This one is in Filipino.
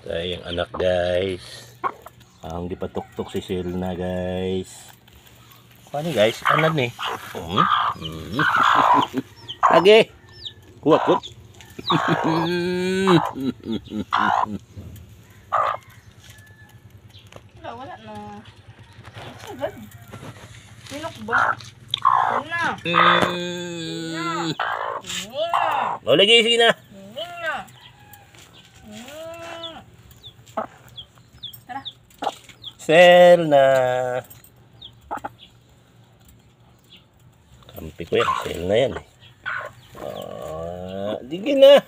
Tayong anak guys. Ang gipatuktok si Selna guys. Paano guys? Ano ni? Age. Kuwakot. Wala na. Agad. Minok ba? Wala. O lagi, sige na. Tara. Selna. Kampi ko yan. Selna yan eh. Sige na.